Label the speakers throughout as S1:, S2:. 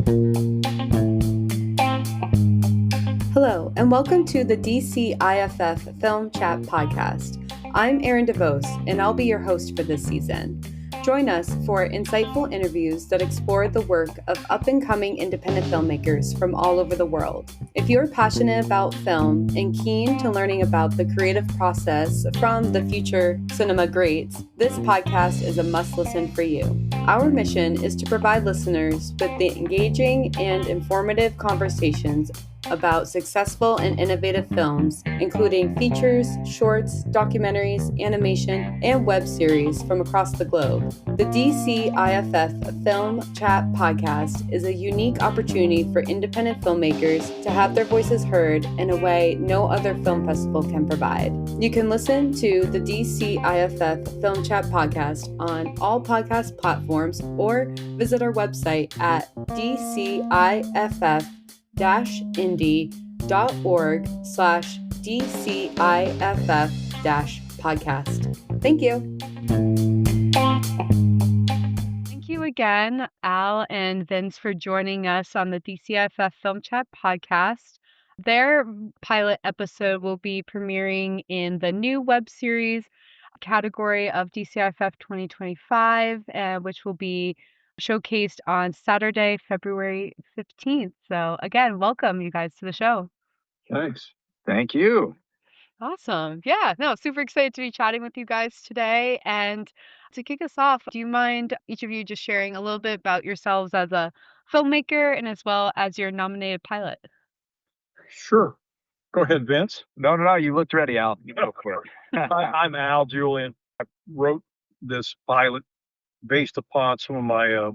S1: Hello, and welcome to the DCIFF Film Chat Podcast. I'm Erin DeVos, and I'll be your host for this season. Join us for insightful interviews that explore the work of up-and-coming independent filmmakers from all over the world. If you're passionate about film and keen to learning about the creative process from the future cinema greats, this podcast is a must-listen for you. Our mission is to provide listeners with the engaging and informative conversations about successful and innovative films, including features, shorts, documentaries, animation, and web series from across the globe. The DCIFF Film Chat Podcast is a unique opportunity for independent filmmakers to have their voices heard in a way no other film festival can provide. You can listen to the DCIFF Film Chat Podcast on all podcast platforms or visit our website at DCIFF-indie.org/DCIFF-podcast. Thank you. Thank you again, Al and Vince, for joining us on the DCIFF Film Chat Podcast. Their pilot episode will be premiering in the new web series category of DCIFF 2025, which will be showcased on Saturday, February 15th. So again, welcome you guys to the show.
S2: Thanks. Thank you.
S1: Awesome. Yeah, no, super excited to be chatting with you guys today. And to kick us off, do you mind each of you just sharing a little bit about yourselves as a filmmaker and as well as your nominated pilot?
S2: Sure. Go ahead, Vince.
S3: No. You looked ready, Al. You go for it.
S2: I'm Al Julian. I wrote this pilot based upon some of my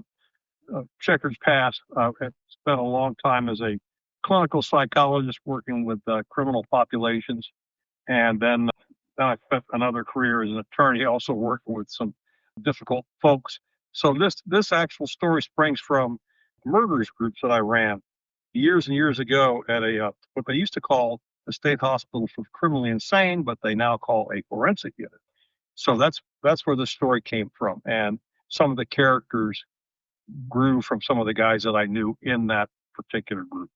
S2: checkered past. I've spent a long time as a clinical psychologist working with criminal populations. And then I spent another career as an attorney, also working with some difficult folks. So this actual story springs from murderers groups that I ran years and years ago at what they used to call a state hospital for the criminally insane, but they now call a forensic unit. So that's where the story came from. And some of the characters grew from some of the guys that I knew in that particular group.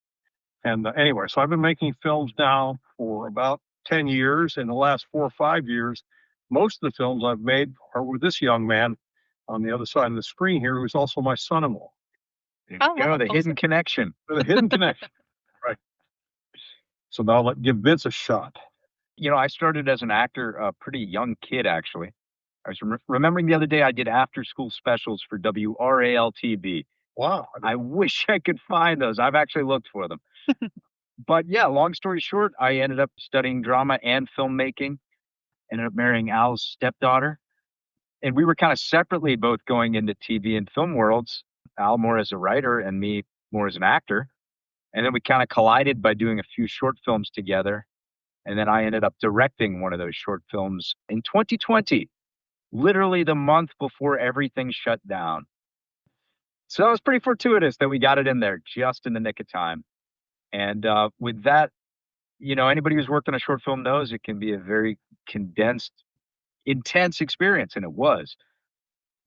S2: And anyway, so I've been making films now for about 10 years. In the last 4 or 5 years, most of the films I've made are with this young man on the other side of the screen here, who's also my son-in-law.
S3: There you go, the hidden connection.
S2: The hidden connection. Right. So now let's give Vince a shot.
S3: You know, I started as an actor, a pretty young kid, actually. I was remembering the other day I did after-school specials for WRAL-TV.
S2: Wow.
S3: I wish I could find those. I've actually looked for them. But yeah, long story short, I ended up studying drama and filmmaking. Ended up marrying Al's stepdaughter. And we were kind of separately both going into TV and film worlds. Al more as a writer and me more as an actor. And then we kind of collided by doing a few short films together. And then I ended up directing one of those short films in 2020, literally the month before everything shut down. So it was pretty fortuitous that we got it in there just in the nick of time. And with that, you know, anybody who's worked on a short film knows it can be a very condensed, intense experience. And it was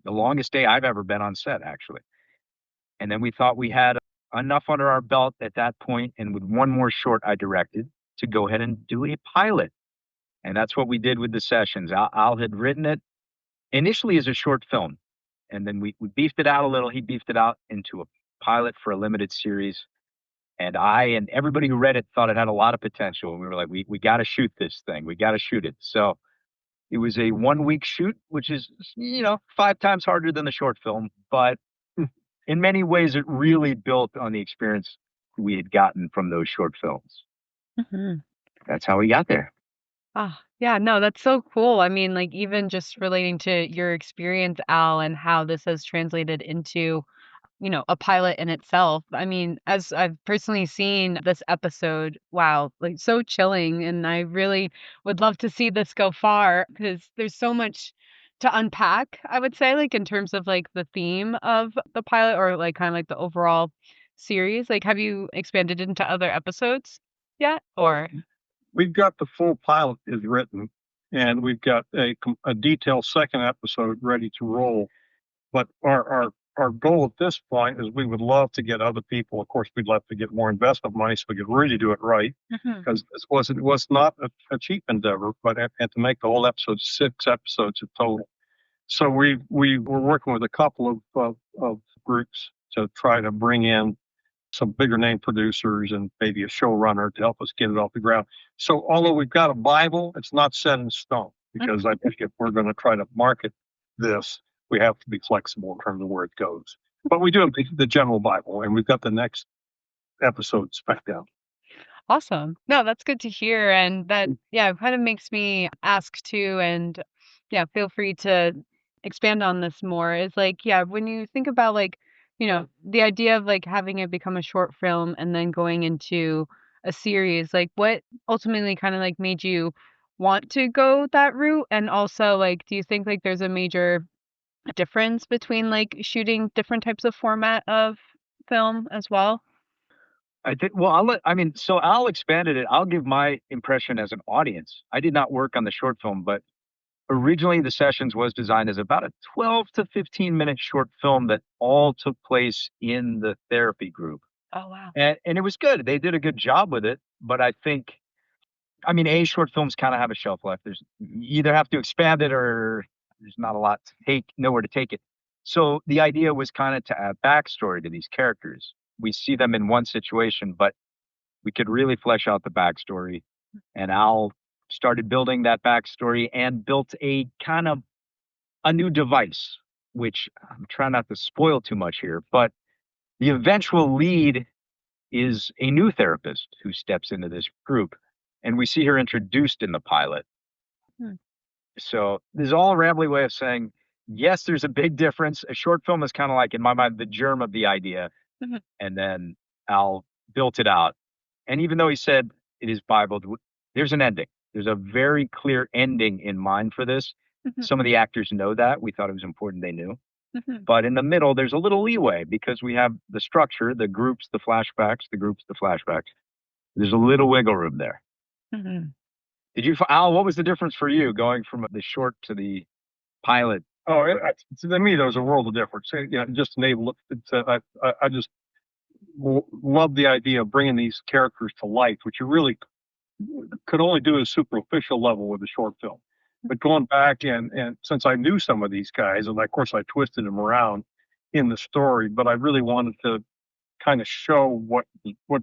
S3: the longest day I've ever been on set, actually. And then we thought we had enough under our belt at that point, and with one more short I directed, to go ahead and do a pilot. And that's what we did with the sessions. Al had written it initially as a short film, and then we beefed it out a little. He beefed it out into a pilot for a limited series. And I and everybody who read it thought it had a lot of potential. And we were like, we got to shoot this thing. We got to shoot it. So it was a 1-week shoot, which is, 5 times harder than the short film. But in many ways, it really built on the experience we had gotten from those short films.
S1: Mm-hmm.
S3: That's how we got there.
S1: Yeah, no, that's so cool. I mean, like even just relating to your experience, Al, and how this has translated into, a pilot in itself. I mean, as I've personally seen this episode, wow, like so chilling. And I really would love to see this go far because there's so much to unpack, I would say, like in terms of like the theme of the pilot or like kind of like the overall series. Like, have you expanded into other episodes yet? Or
S2: We've got the full pilot is written, and we've got a detailed second episode ready to roll. But our our goal at this point is we would love to get other people. Of course, we'd love to get more investment money so we could really do it right, because it was not a cheap endeavor, but and to make the whole episode 6 episodes in total. So we were working with a couple of groups to try to bring in some bigger name producers and maybe a showrunner to help us get it off the ground. So although we've got a Bible, it's not set in stone, because I think if we're going to try to market this, we have to be flexible in terms of where it goes. But we do have the general Bible, and we've got the next episode spec'd out.
S1: Awesome. No, that's good to hear. And that, yeah, kind of makes me ask too. And yeah, feel free to expand on this more. Is like, yeah, when you think about like, the idea of like having it become a short film and then going into a series, like what ultimately kind of like made you want to go that route? And also, like, do you think like there's a major difference between like shooting different types of format of film as well?
S3: I think, well, so Al expanded it. I'll give my impression as an audience. I did not work on the short film, but originally the sessions was designed as about a 12 to 15-minute short film that all took place in the therapy group.
S1: Oh, wow.
S3: And it was good. They did a good job with it. But I think, short films kind of have a shelf life. You either have to expand it or there's not a lot to nowhere to take it. So the idea was kind of to add backstory to these characters. We see them in one situation, but we could really flesh out the backstory. And Al started building that backstory and built a kind of a new device, which I'm trying not to spoil too much here, but the eventual lead is a new therapist who steps into this group. And we see her introduced in the pilot.
S1: Hmm.
S3: So there's all a rambly way of saying, yes, there's a big difference. A short film is kind of like, in my mind, the germ of the idea.
S1: Mhm.
S3: And then Al built it out. And even though he said it is Bible, there's an ending. There's a very clear ending in mind for this.
S1: Mhm.
S3: Some of the actors know that. We thought it was important they knew.
S1: Mhm.
S3: But in the middle, there's a little leeway because we have the structure, the groups, the flashbacks, the groups, the flashbacks. There's a little wiggle room there.
S1: Mhm.
S3: Al, what was the difference for you going from the short to the pilot?
S2: Oh, to me, there was a world of difference. Just enable it. I just love the idea of bringing these characters to life, which you really could only do at a superficial level with a short film. But going back and since I knew some of these guys, and of course I twisted them around in the story, but I really wanted to kind of show what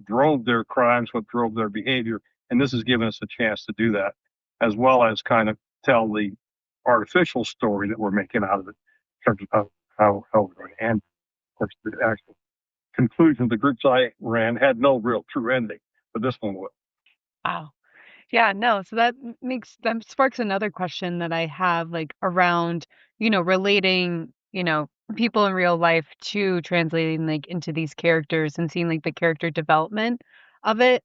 S2: drove their crimes, what drove their behavior, and this has given us a chance to do that, as well as kind of tell the artificial story that we're making out of it in terms of how we're going to end. Of course, the actual conclusion of the groups I ran had no real true ending, but this one would.
S1: Wow. Yeah, no, so that that sparks another question that I have like around, relating, people in real life to translating like into these characters and seeing like the character development of it.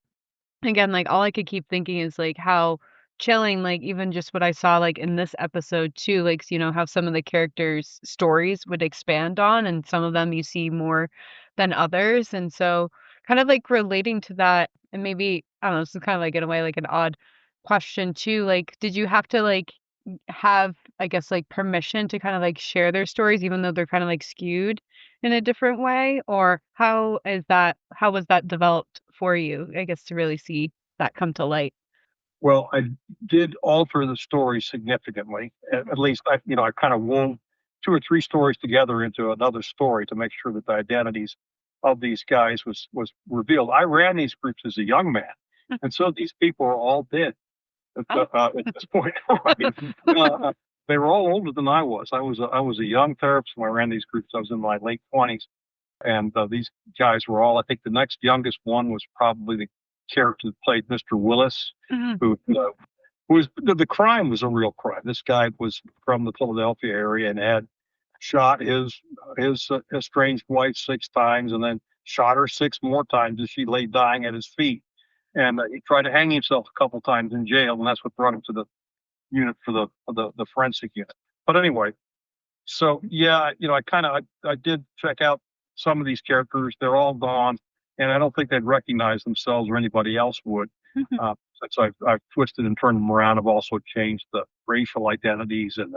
S1: Again, like all I could keep thinking is like how chilling, like even just what I saw like in this episode too, like how some of the characters' stories would expand on, and some of them you see more than others. And so kind of like relating to that, and maybe I don't know, this is kind of like in a way like an odd question too. Like, did you have to like have, I guess, like permission to kind of like share their stories, even though they're kind of like skewed in a different way? Or how was that developed for you, I guess, to really see that come to light?
S2: Well, I did alter the story significantly. At least I kind of wove 2 or 3 stories together into another story to make sure that the identities of these guys was revealed. I ran these groups as a young man, and so these people are all dead
S1: Oh.
S2: at this point. Right? They were all older than I was. I was a young therapist when I ran these groups. I was in my late 20s, and these guys were all. I think the next youngest one was probably the character that played Mr. Willis,
S1: Mhm.
S2: who was the crime was a real crime. This guy was from the Philadelphia area and had shot his estranged wife 6 times, and then shot her 6 more times as she lay dying at his feet. And he tried to hang himself a couple times in jail, and that's what brought him to the unit for the forensic unit. But anyway, so yeah, I did check out some of these characters. They're all gone, and I don't think they'd recognize themselves or anybody else would.
S1: Mhm.
S2: Since I've twisted and turned them around, I've also changed the racial identities and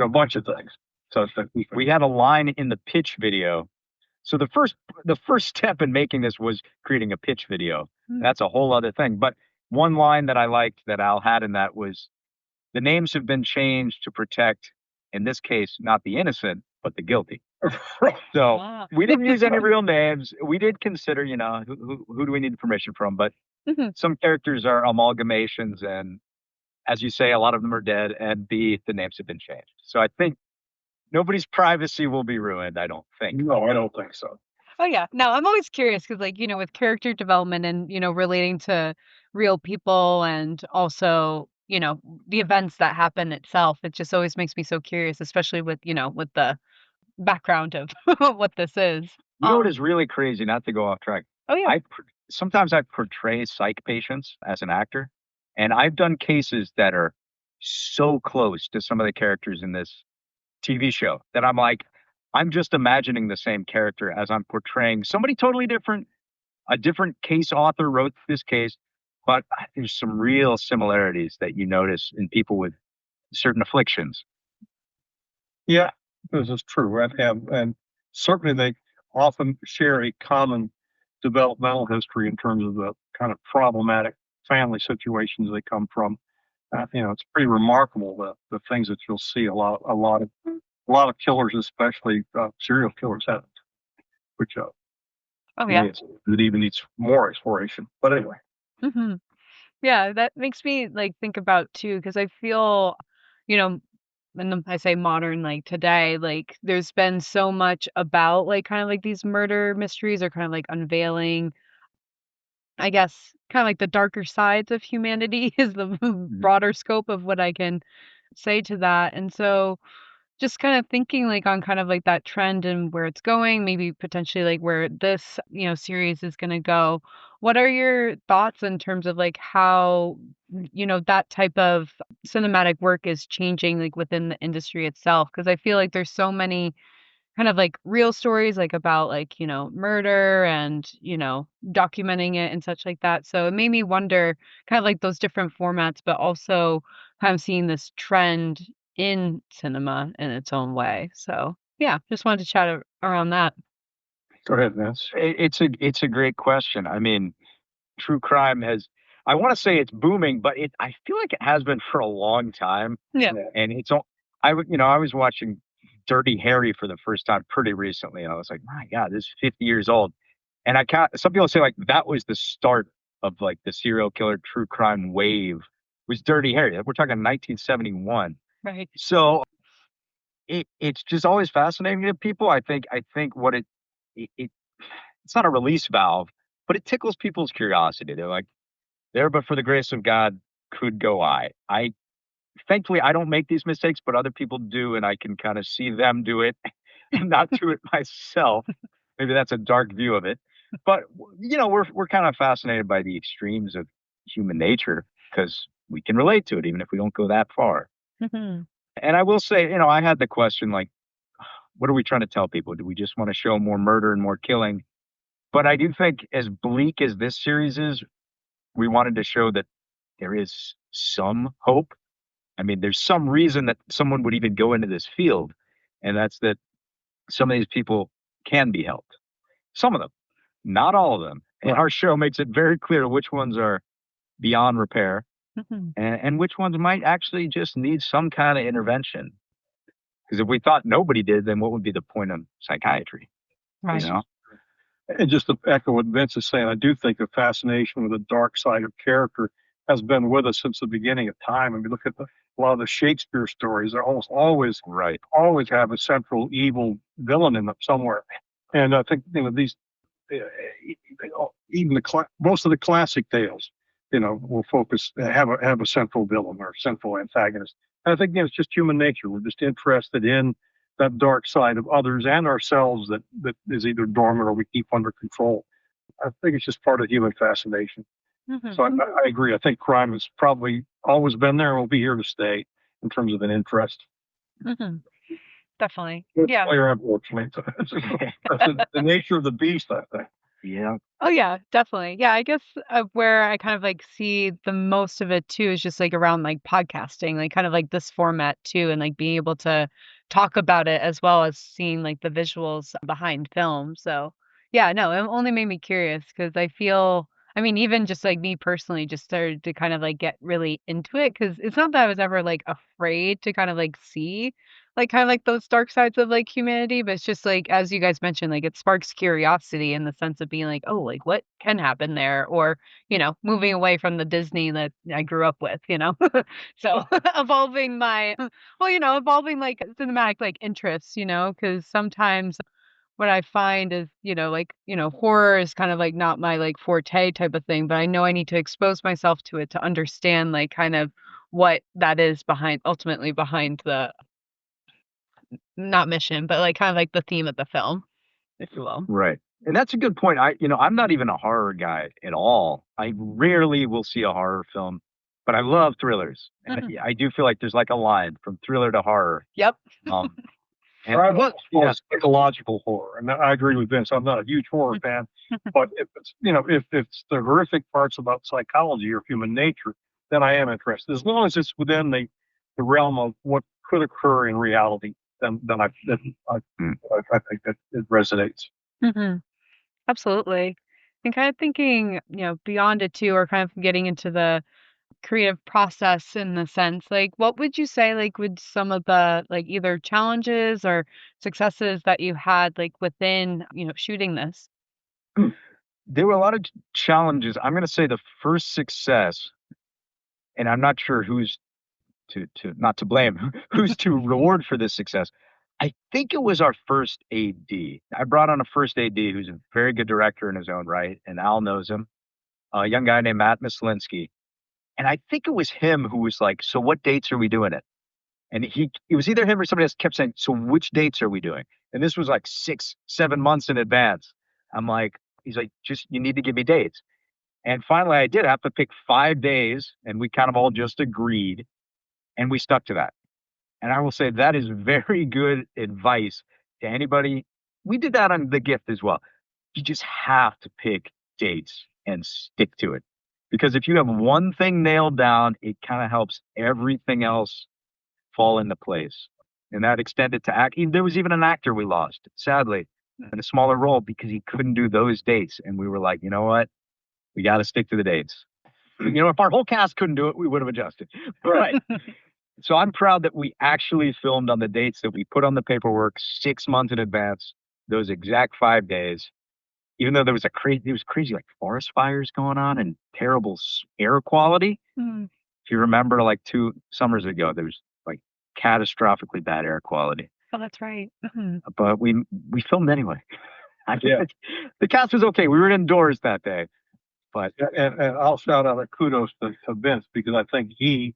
S2: a bunch of things. So
S3: we had a line in the pitch video. So the first step in making this was creating a pitch video. That's a whole other thing. But one line that I liked that Al had in that was, the names have been changed to protect, in this case, not the innocent, but the guilty. So
S1: Wow.
S3: we didn't use any real names. We did consider, who do we need permission from? But some characters are amalgamations, and as you say, a lot of them are dead, and B, the names have been changed. So I think nobody's privacy will be ruined, I don't think.
S2: No, I don't think so.
S1: Oh yeah. No, I'm always curious because like, with character development and, relating to real people and also, the events that happen itself, it just always makes me so curious, especially with, with the background of what this is.
S3: You know what is really crazy, not to go off track?
S1: Oh yeah.
S3: Sometimes I portray psych patients as an actor, and I've done cases that are so close to some of the characters in this TV show that I'm like, I'm just imagining the same character as I'm portraying somebody totally different. A different case author wrote this case, but there's some real similarities that you notice in people with certain afflictions.
S2: Yeah, this is true. And certainly they often share a common developmental history in terms of the kind of problematic family situations they come from. It's pretty remarkable the things that you'll see a lot of killers, especially serial killers, have, which
S1: Oh yeah.
S2: it even needs more exploration. But anyway,
S1: hmm Yeah, that makes me like think about too, because I feel, you know, when I say modern, like today, like there's been so much about like kind of like these murder mysteries or kind of like unveiling, I guess, kind of like the darker sides of humanity is the broader scope of what I can say to that. And so just kind of thinking like on kind of like that trend and where it's going, maybe potentially like where this, series is going to go. What are your thoughts in terms of like how, that type of cinematic work is changing like within the industry itself? Because I feel like there's so many kind of like real stories like about like, murder and, documenting it and such like that. So it made me wonder kind of like those different formats, but also kind of seeing this trend in cinema in its own way. So yeah, just wanted to chat around that.
S2: go ahead, Vince.
S3: It's a great question. I mean, true crime has, I want to say it's booming, but I feel like it has been for a long time.
S1: Yeah.
S3: And I was watching Dirty Harry for the first time pretty recently, and I was like, my God, this is 50 years old. And some people say like that was the start of like the serial killer true crime wave, was Dirty Harry. We're talking 1971.
S1: Right.
S3: So it's just always fascinating to people. I think what it's not a release valve, but it tickles people's curiosity. They're like, there, but for the grace of God, could go I. Thankfully, I don't make these mistakes, but other people do, and I can kind of see them do it and not do it myself. Maybe that's a dark view of it, but we're kind of fascinated by the extremes of human nature because we can relate to it, even if we don't go that far.
S1: Mhm.
S3: And I will say, I had the question like, what are we trying to tell people? Do we just want to show more murder and more killing? But I do think, as bleak as this series is, we wanted to show that there is some hope. I mean, there's some reason that someone would even go into this field, and that's that some of these people can be helped. Some of them, not all of them. And our show makes it very clear which ones are beyond repair
S1: Mhm.
S3: and which ones might actually just need some kind of intervention. Because if we thought nobody did, then what would be the point of psychiatry?
S1: Right.
S3: You know?
S2: And just to echo what Vince is saying, I do think the fascination with the dark side of character has been with us since the beginning of time. And we look at a lot of the Shakespeare stories; they're almost always
S3: Right.
S2: have a central evil villain in them somewhere. And I think these even most of the classic tales, will have a central villain or central antagonist. And I think it's just human nature. We're just interested in that dark side of others and ourselves that is either dormant or we keep under control. I think it's just part of human fascination.
S1: Mhm.
S2: So I agree. I think crime has probably always been there and will be here to stay in terms of an interest.
S1: Mhm. Definitely.
S2: Good
S1: Yeah.
S2: player, unfortunately. That's the nature of the beast, I think.
S3: Yeah.
S1: Oh yeah, definitely. Yeah, I guess where I kind of like see the most of it too is just like around like podcasting, like kind of like this format too, and like being able to talk about it as well as seeing like the visuals behind film. So yeah, no, it only made me curious because I feel, I mean, even just like me personally just started to kind of like get really into it because it's not that I was ever like afraid to kind of like see like kind of like those dark sides of like humanity, but it's just like as you guys mentioned, like it sparks curiosity in the sense of being like, oh, like what can happen there? Or, moving away from the Disney that I grew up with, so evolving my well, evolving like cinematic like interests, because sometimes what I find is, horror is kind of like not my like forte type of thing, but I know I need to expose myself to it to understand like kind of what that is behind ultimately behind the not mission, but like kind of like the theme of the film, if you will.
S3: Right. And that's a good point. I'm not even a horror guy at all. I rarely will see a horror film, but I love thrillers. And
S1: Mhm.
S3: I do feel like there's like a line from thriller to horror.
S1: Yep.
S3: Um,
S2: Or I
S3: and
S2: love psychological horror, and I agree with Vince. I'm not a huge horror fan, but if it's if it's the horrific parts about psychology or human nature, then I am interested. As long as it's within the realm of what could occur in reality,
S3: Mm.
S2: I think that it resonates.
S1: Mhm. Absolutely. And kind of thinking, beyond it too, or kind of getting into the creative process in the sense, like, what would you say, like, would some of the, like, either challenges or successes that you had, like, within, shooting this?
S3: There were a lot of challenges. I'm going to say the first success, and I'm not sure who's to not to blame, who's to reward for this success. I think it was our first AD. I brought on a first AD who's a very good director in his own right, and Al knows him. A young guy named Matt Mislinski. And I think it was him who was like, "So what dates are we doing it?" And it was either him or somebody else kept saying, "So which dates are we doing?" And this was like 6, 7 months in advance. I'm like, he's like, "Just you need to give me dates." And finally, I did have to pick 5 days, and we kind of all just agreed, and we stuck to that. And I will say that is very good advice to anybody. We did that on The Gift as well. You just have to pick dates and stick to it. Because if you have one thing nailed down, it kind of helps everything else fall into place. And that extended to act. There was even an actor we lost, sadly, in a smaller role because he couldn't do those dates. And we were like, you know what? We got to stick to the dates. If our whole cast couldn't do it, we would have adjusted. Right. So I'm proud that we actually filmed on the dates that we put on the paperwork 6 months in advance, those exact 5 days. Even though it was crazy like forest fires going on and terrible air quality.
S1: Mm.
S3: If you remember, like 2 summers ago, there was like catastrophically bad air quality.
S1: Oh, that's right. Mhm.
S3: But we filmed anyway.
S2: Yeah.
S3: The cast was okay. We were indoors that day, but
S2: Yeah, and I'll shout out a kudos to Vince because I think he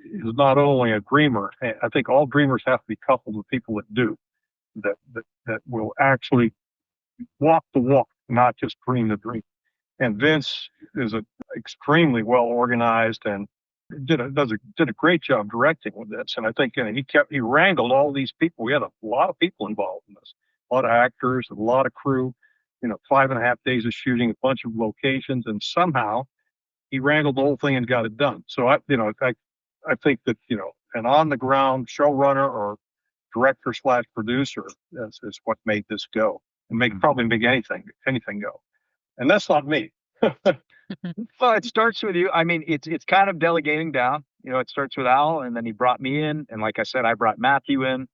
S2: is not only a dreamer. I think all dreamers have to be coupled with people that do that will actually walk the walk, not just dream the dream. And Vince is extremely well organized and did a great job directing with this. And I think he wrangled all these people. We had a lot of people involved in this, a lot of actors, a lot of crew. 5.5 days of shooting, a bunch of locations, and somehow he wrangled the whole thing and got it done. So I think that an on the ground showrunner or director slash producer is what made this go and probably make anything go. And that's not me.
S3: well, it starts with you. I mean, it's kind of delegating down. It starts with Al, and then he brought me in, and like I said, I brought Matthew in.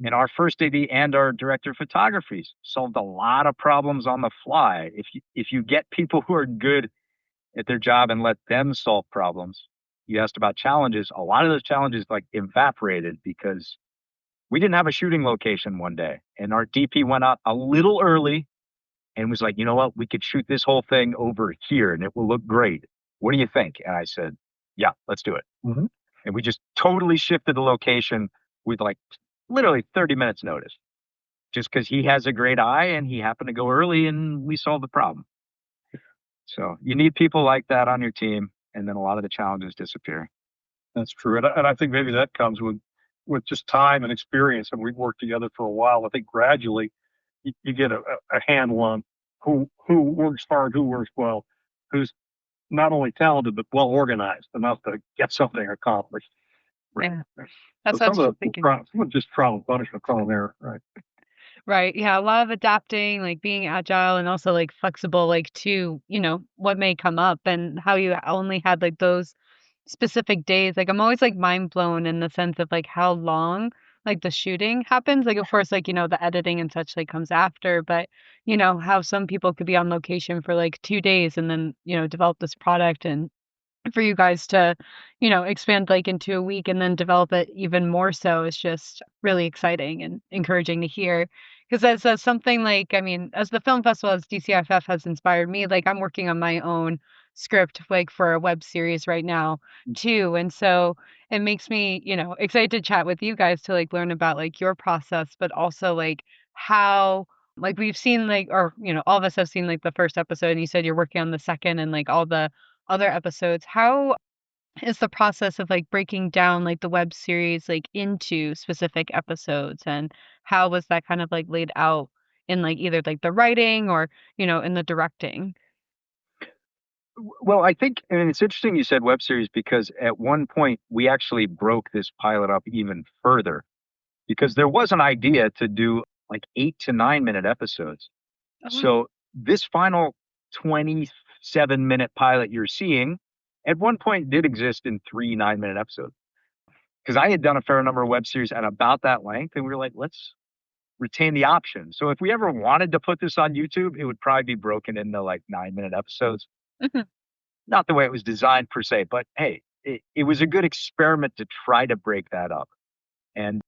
S3: And our first AD and our director of photography solved a lot of problems on the fly. If you get people who are good at their job and let them solve problems. You asked about challenges. A lot of those challenges like evaporated because we didn't have a shooting location one day, and our DP went out a little early and was like, you know what, we could shoot this whole thing over here and it will look great. What do you think? And I said, yeah, let's do it.
S2: Mhm.
S3: And we just totally shifted the location with like literally 30 minutes notice, just because he has a great eye and he happened to go early and we solved the problem. So you need people like that on your team, and then a lot of the challenges disappear.
S2: That's true. And I think maybe that comes with just time and experience. And we've worked together for a while. I think gradually you get a handle on who works hard, who works well, who's not only talented but well organized enough to get something accomplished.
S1: Yeah.
S2: So
S1: That's what I
S2: some
S1: was
S2: of the
S1: thinking.
S2: some of just trial and punishment, trial and error, right?
S1: Right. Yeah. A lot of adapting, like being agile and also like flexible, like to, what may come up and how you only had like those specific days. Like I'm always like mind blown in the sense of like how long like the shooting happens. Like of course, like, the editing and such like comes after, but how some people could be on location for like 2 days and then, develop this product and for you guys to, expand like into a week and then develop it even more so is just really exciting and encouraging to hear. Because as something like, I mean, as the film festival, as DCIFF has inspired me, like I'm working on my own script like for a web series right now too. And so it makes me, excited to chat with you guys to like learn about like your process, but also like how like we've seen like or all of us have seen like the first episode and you said you're working on the second and like all the other episodes. How is the process of like breaking down like the web series like into specific episodes and how was that kind of like laid out in like either like the writing or, in the directing?
S3: Well, I think, and it's interesting you said web series because at one point we actually broke this pilot up even further because there was an idea to do like 8 to 9 minute episodes.
S1: Oh, wow.
S3: So this final 27-minute pilot you're seeing at one point did exist in 3 9-minute episodes because I had done a fair number of web series at about that length, and we were like, let's retain the option. So if we ever wanted to put this on YouTube, it would probably be broken into like 9-minute episodes.
S1: Mhm.
S3: Not the way it was designed per se, but hey, it was a good experiment to try to break that up. And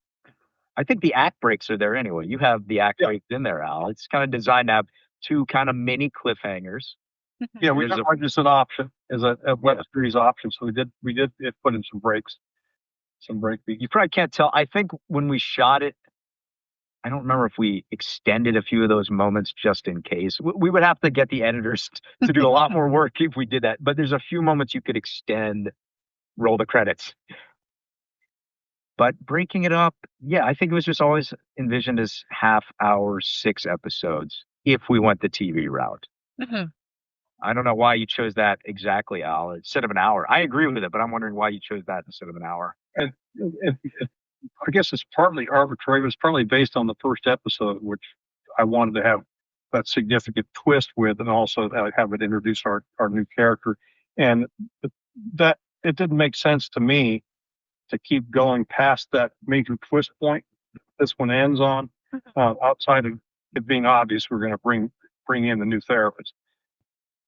S3: I think the act breaks are there anyway. You have the act
S2: Yeah.
S3: breaks in there, Al. It's kind of designed to have two kind of mini cliffhangers.
S2: Yeah, we
S3: There's
S2: got
S3: a
S2: like just an option as a web series option. So we did put in some breaks, some break beats.
S3: You probably can't tell. I think when we shot it, I don't remember if we extended a few of those moments just in case. We would have to get the editors to do a lot more work if we did that. But there's a few moments you could extend, roll the credits. But breaking it up, yeah, I think it was just always envisioned as half hour, 6 episodes if we went the TV route.
S1: Mhm.
S3: I don't know why you chose that exactly, Al, instead of an hour. I agree with it, but I'm wondering why you chose that instead of an hour.
S2: And I guess it's partly arbitrary, but it's partly based on the first episode, which I wanted to have that significant twist with, and also have it introduce our new character. And that it didn't make sense to me to keep going past that major twist point this one ends on, outside of it being obvious we're going to bring in the new therapist.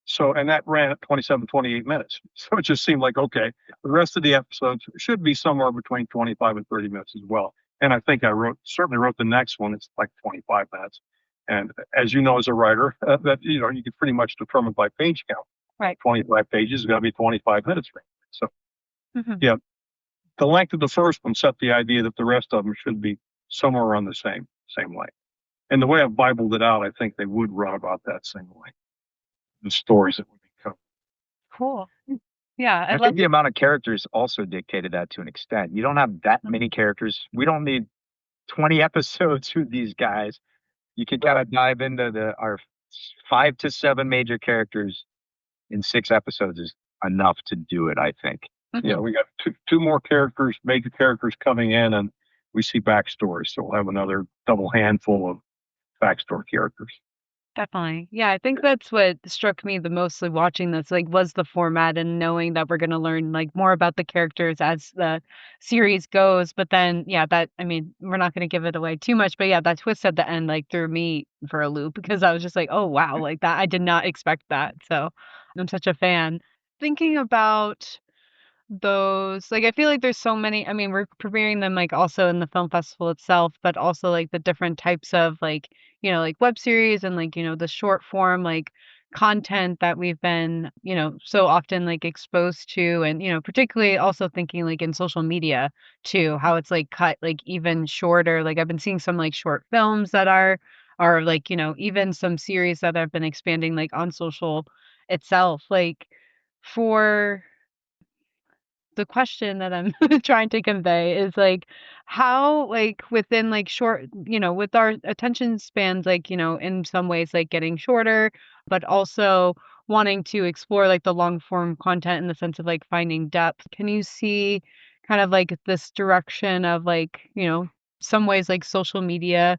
S2: So, and that ran at 27, 28 minutes. So it just seemed like, okay, the rest of the episodes should be somewhere between 25 and 30 minutes as well. And I think certainly wrote the next one. It's like 25 minutes. And as you know, as a writer, that, you can pretty much determine by page count.
S1: Right.
S2: 25 pages is going to be 25 minutes. So,
S1: Mhm.
S2: yeah, the length of the first one set the idea that the rest of them should be somewhere around the same length. And the way I've Bibled it out, I think they would run about that same length. The stories that would be covered.
S1: Cool. Yeah, I
S3: I
S1: love
S3: think the amount of characters also dictated that to an extent. You don't have that many characters. We don't need 20 episodes with these guys. You can kind of dive into our 5 to 7 major characters in 6 episodes is enough to do it, I think.
S2: Yeah, we got two more characters, major characters coming in, and we see backstory. So we'll have another double handful of backstory characters.
S1: Definitely. Yeah, I think that's what struck me the mostly watching this, like, was the format and knowing that we're gonna learn, like, more about the characters as the series goes, but then, yeah, that I mean, we're not gonna give it away too much, but yeah, that twist at the end, like, threw me for a loop because I was just like, "Oh, wow," like, that I did not expect that, so I'm such a fan. Thinking about those like, I feel like there's so many I mean, we're premiering them, like, also in the film festival itself, but also, like, the different types of, like, like, web series and, like, the short form, like, content that we've been, so often, like, exposed to and, particularly also thinking, like, in social media too, how it's, like, cut, like, even shorter. Like, I've been seeing some, like, short films that are, like, even some series that have been expanding, like, on social itself. Like, for the question that I'm trying to convey is like how like within like short, with our attention spans like, in some ways like getting shorter, but also wanting to explore like the long form content in the sense of like finding depth. Can you see kind of like this direction of like, some ways like social media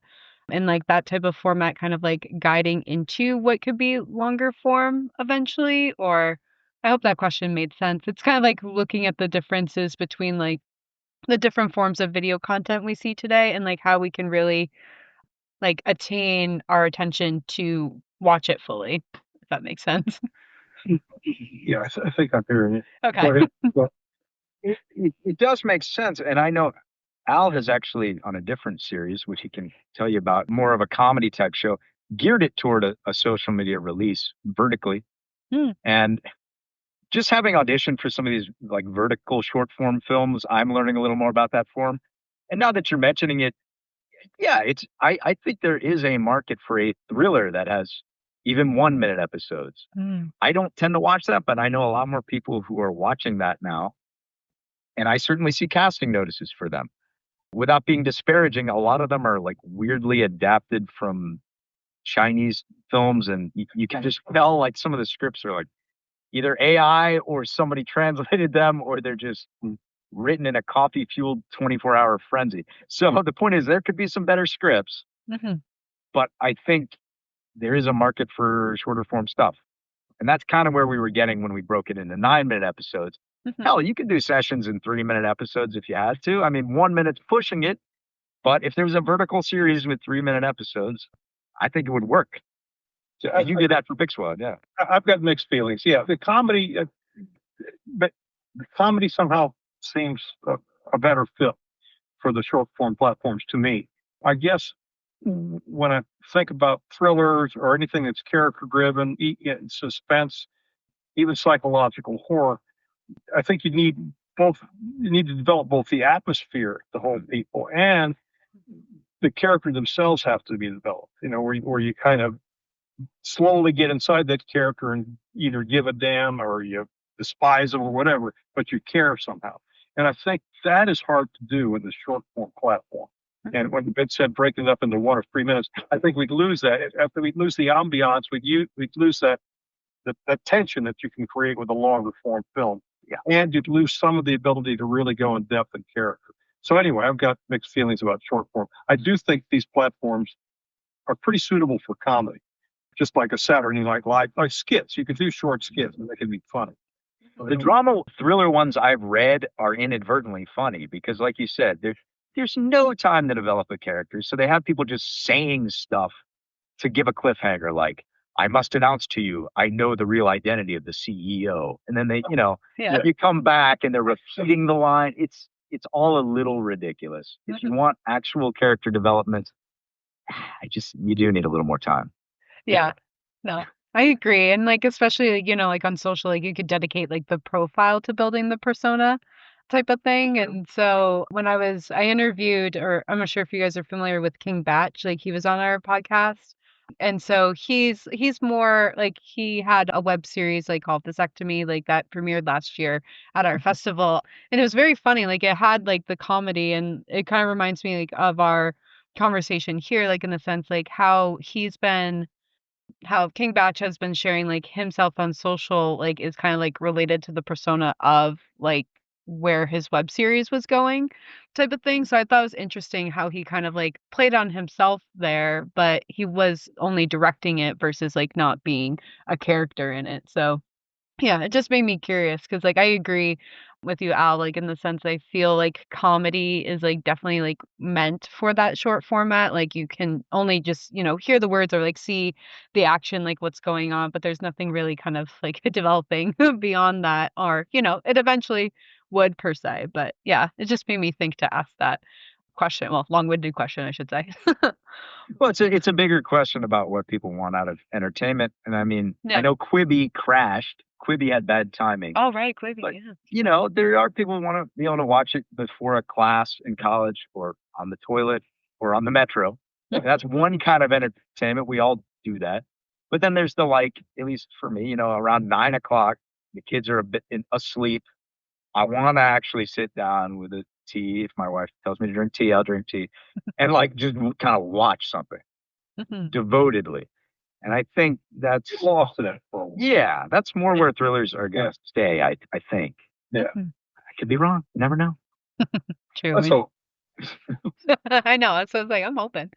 S1: and like that type of format kind of like guiding into what could be longer form eventually? Or I hope that question made sense. It's kind of like looking at the differences between like the different forms of video content we see today and like how we can really like attain our attention to watch it fully, if that makes sense.
S2: Yeah, I think I'm hearing it.
S1: Okay.
S2: Go ahead.
S3: It does make sense. And I know Al has actually, on a different series, which he can tell you about, more of a comedy type show, geared it toward a social media release vertically.
S1: Hmm.
S3: And just having auditioned for some of these like vertical short form films, I'm learning a little more about that form. And now that you're mentioning it, yeah, I think there is a market for a thriller that has even 1 minute episodes.
S1: Mm.
S3: I don't tend to watch that, but I know a lot more people who are watching that now. And I certainly see casting notices for them. Without being disparaging, a lot of them are like weirdly adapted from Chinese films, and you can just tell like some of the scripts are like either AI or somebody translated them, or they're just written in a coffee-fueled 24-hour frenzy. So the point is, there could be some better scripts,
S1: Hmm.
S3: but I think there is a market for shorter form stuff. And that's kind of where we were getting when we broke it into 9 minute episodes.
S1: Hmm.
S3: Hell, you could do sessions in 3 minute episodes if you had to. I mean, 1 minute's pushing it, but if there was a vertical series with 3 minute episodes, I think it would work.
S2: So
S3: You did that for Big Squad, yeah.
S2: I've got mixed feelings. Yeah, the comedy, but the comedy somehow seems a better fit for the short form platforms to me. I guess when I think about thrillers or anything that's character driven, suspense, even psychological horror, I think you need both. You need to develop both the atmosphere to hold people and the character themselves have to be developed. Where you kind of slowly get inside that character and either give a damn or you despise them or whatever, but you care somehow. And I think that is hard to do in the short form platform. And when Vince said breaking it up into 1 or 3 minutes, I think we'd lose that. After we'd lose the ambiance, we'd lose that tension that you can create with a longer form film.
S3: Yeah.
S2: And you'd lose some of the ability to really go in depth in character. So anyway, I've got mixed feelings about short form. I do think these platforms are pretty suitable for comedy, just like a Saturday Night Live, like skits. You could do short skits and they can be funny.
S3: The drama thriller ones I've read are inadvertently funny because, like you said, there's no time to develop a character. So they have people just saying stuff to give a cliffhanger, like, I must announce to you, I know the real identity of the CEO. And then they,
S1: Yeah.
S3: you come back and they're repeating the line. It's all a little ridiculous. If you want actual character development, you do need a little more time.
S1: Yeah. No, I agree. And like, especially, like, like on social, like you could dedicate like the profile to building the persona type of thing. And so when I interviewed, or I'm not sure if you guys are familiar with King Batch, like he was on our podcast. And so he's more like he had a web series like called Vasectomy, like that premiered last year at our festival. And it was very funny. Like it had like the comedy and it kind of reminds me like of our conversation here, like in the sense like how King Batch has been sharing like himself on social, like is kind of like related to the persona of like where his web series was going type of thing. So I thought it was interesting how he kind of like played on himself there, but he was only directing it versus like not being a character in it. So yeah, it just made me curious because, like, I agree with you, Al, like, in the sense I feel like comedy is, like, definitely, like, meant for that short format. Like, you can only just, hear the words or, like, see the action, like, what's going on, but there's nothing really kind of, like, developing beyond that or, it eventually would per se. But yeah, it just made me think to ask that question. Well, long-winded question, I should say.
S3: Well, it's a bigger question about what people want out of entertainment. And I mean,
S1: Yeah.
S3: I know Quibi crashed. Quibi had bad timing.
S1: Oh, right, Quibi,
S3: But,
S1: yeah.
S3: there are people who want to be able to watch it before a class in college or on the toilet or on the metro. That's one kind of entertainment. We all do that. But then there's the like, at least for me, around 9 o'clock, the kids are a bit asleep. I want to actually sit down with a tea. If my wife tells me to drink tea, I'll drink tea and like just kind of watch something
S1: Mhm.
S3: devotedly. And I think that's
S2: Get lost in it for a while.
S3: yeah, that's more where thrillers are going to stay. I think.
S2: Yeah.
S3: I could be wrong. You never know.
S1: True.
S2: Let's hope.
S1: I know. That's what I was like. I'm hoping.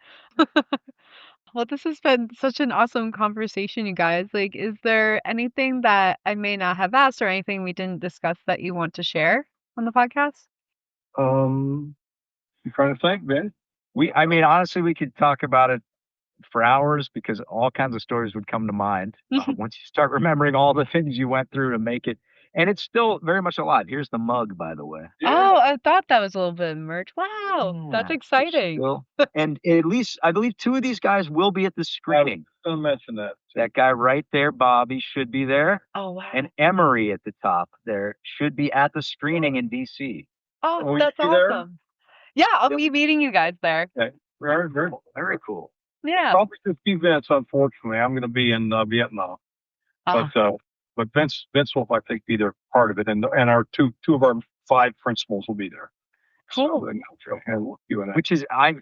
S1: Well, this has been such an awesome conversation, you guys. Like, is there anything that I may not have asked or anything we didn't discuss that you want to share on the podcast?
S2: I'm trying to think, Ben.
S3: I mean, honestly, we could talk about it for hours because all kinds of stories would come to mind once you start remembering all the things you went through to make it. And it's still very much alive. Here's the mug, by the way.
S1: Oh, I thought that was a little bit of merch. Wow, that's
S3: Yeah, it's
S1: exciting.
S3: still- and at least I believe 2 of these guys will be at the screening.
S2: Don't mention that.
S3: That guy right there, Bobby, should be there.
S1: Oh, wow.
S3: And Emery at the top there should be at the screening in DC.
S1: Oh,
S2: Will you
S1: that's
S2: be there?
S1: awesome. Yeah, I'll be meeting you guys there.
S2: Okay. Very, very,
S3: Very cool.
S1: Yeah.
S2: probably just a few Vince, unfortunately. I'm going to be in Vietnam,
S1: Ah,
S2: but Vince will, I think, be there part of it, and our two of our 5 principals will be there.
S1: cool.
S2: So, and Q&A.
S3: Which is I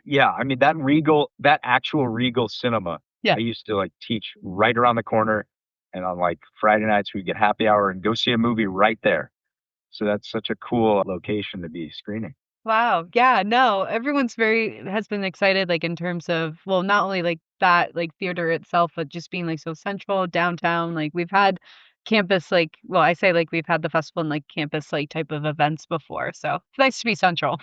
S3: mean that actual Regal Cinema.
S1: Yeah.
S3: I used to like teach right around the corner, and on like Friday nights we'd get happy hour and go see a movie right there. So that's such a cool location to be screening.
S1: Wow. Yeah, no, everyone's has been excited, like, in terms of, well, not only, like, that, like, theater itself, but just being, like, so central, downtown, like, we've had campus, like, well, I say, like, we've had the festival and, like, campus, like, type of events before, so it's nice to be central.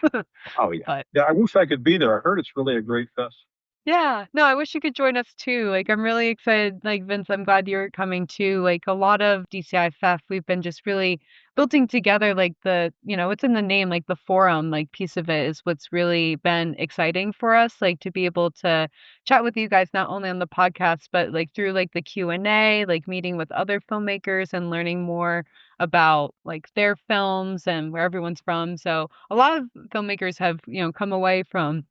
S3: Oh yeah.
S1: But
S2: Yeah, I wish I could be there. I heard it's really a great fest.
S1: yeah, no, I wish you could join us too. Like, I'm really excited. Like, Vince, I'm glad you're coming too. Like, a lot of DCIFF, we've been just really building together, like, it's in the name, like, the forum, like, piece of it is what's really been exciting for us, like, to be able to chat with you guys, not only on the podcast, but, like, through, like, the Q&A, like, meeting with other filmmakers and learning more about, like, their films and where everyone's from. So, a lot of filmmakers have, come away from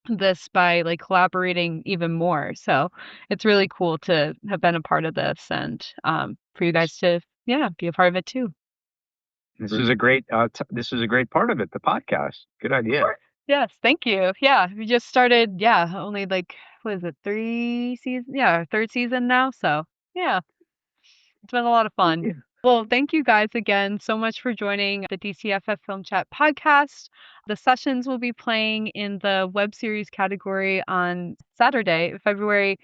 S1: this by like collaborating even more. So it's really cool to have been a part of this and for you guys to be a part of it too.
S3: This is a great part of it, the podcast. Good idea.
S1: Yes, thank you. Yeah, we just started, only like what is it, 3 seasons? Yeah, our 3rd season now. So yeah, it's been a lot of fun.
S3: Yeah.
S1: Well, thank you guys again so much for joining the DCFF Film Chat podcast. The sessions will be playing in the web series category on Saturday, February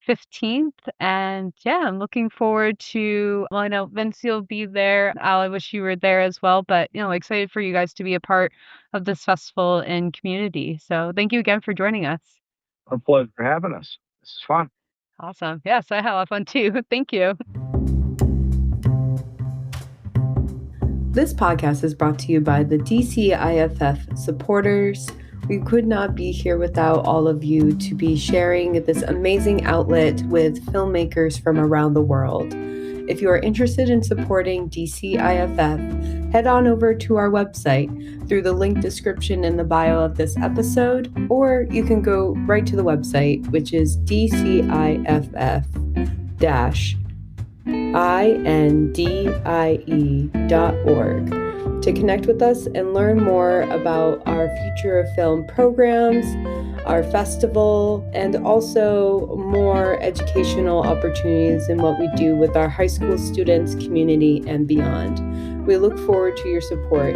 S1: 15th. And yeah, I'm looking forward to, well, I know Vince, you'll be there. Al, I wish you were there as well, but excited for you guys to be a part of this festival and community. So thank you again for joining us.
S2: Our pleasure.
S3: For having us. This is fun.
S1: Awesome. Yes, I had a lot of fun too. Thank you. This podcast is brought to you by the DCIFF supporters. We could not be here without all of you to be sharing this amazing outlet with filmmakers from around the world. If you are interested in supporting DCIFF, head on over to our website through the link description in the bio of this episode, or you can go right to the website, which is DCIFF-indie.org, to connect with us and learn more about our Future of Film programs, our festival, and also more educational opportunities in what we do with our high school students, community, and beyond. We look forward to your support.